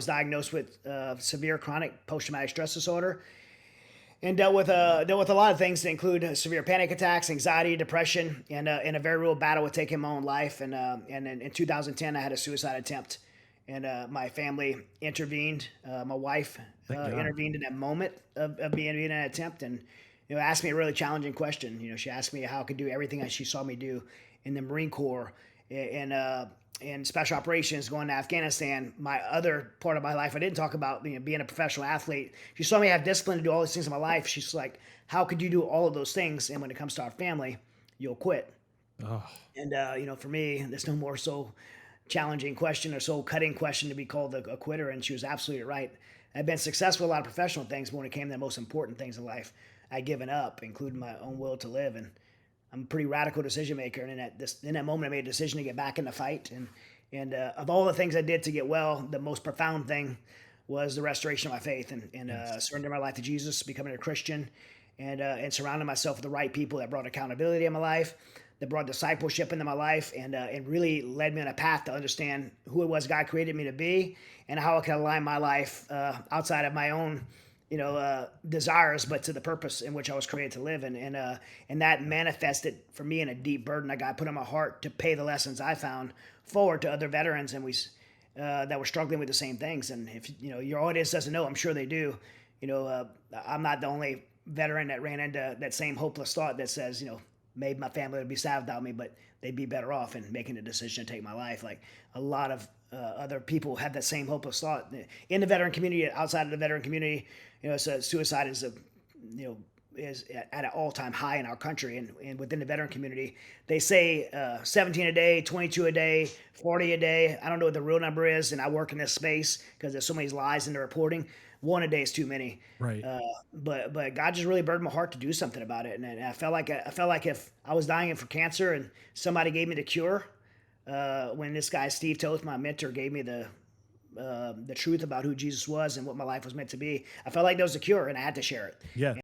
was diagnosed with severe chronic post-traumatic stress disorder, and dealt with a lot of things that include severe panic attacks, anxiety, depression, and a very real battle with taking my own life. And in 2010, I had a suicide attempt, and my family intervened. My wife Thank God. intervened in that moment of being in an attempt, and asked me a really challenging question. She asked me how I could do everything that she saw me do in the Marine Corps and special operations, going to Afghanistan. My other part of my life I didn't talk about, being a professional athlete. She saw me have discipline to do all these things in my life. She's like, how could you do all of those things, and when it comes to our family, you'll quit? Oh, And for me, there's no more so challenging question or soul cutting question to be called a quitter. And she was absolutely right. I've been successful in a lot of professional things, but when it came to the most important things in life, I'd given up, including my own will to live. And I'm a pretty radical decision maker. And in that moment, I made a decision to get back in the fight. And of all the things I did to get well, the most profound thing was the restoration of my faith, and yes. surrendering my life to Jesus, becoming a Christian, and surrounding myself with the right people that brought accountability in my life, that brought discipleship into my life, and really led me on a path to understand who it was God created me to be, and how I can align my life outside of my own desires, but to the purpose in which I was created to live. And that manifested for me in a deep burden that God put on my heart to pay the lessons I found forward to other veterans, and we that were struggling with the same things. And if your audience doesn't know, I'm sure they do. I'm not the only veteran that ran into that same hopeless thought that says, maybe my family would be sad without me, but they'd be better off in making a decision to take my life. Like a lot of other people have that same hopeless thought in the veteran community, outside of the veteran community. So suicide is is at an all-time high in our country, and within the veteran community, they say 17 a day, 22 a day, 40 a day. I don't know what the real number is, and I work in this space because there's so many lies in the reporting. One a day is too many. Right. But God just really burdened my heart to do something about it, and I felt like if I was dying for cancer and somebody gave me the cure, when this guy Steve Toth, my mentor, gave me the truth about who Jesus was and what my life was meant to be, I felt like there was a cure, and I had to share it. Yeah.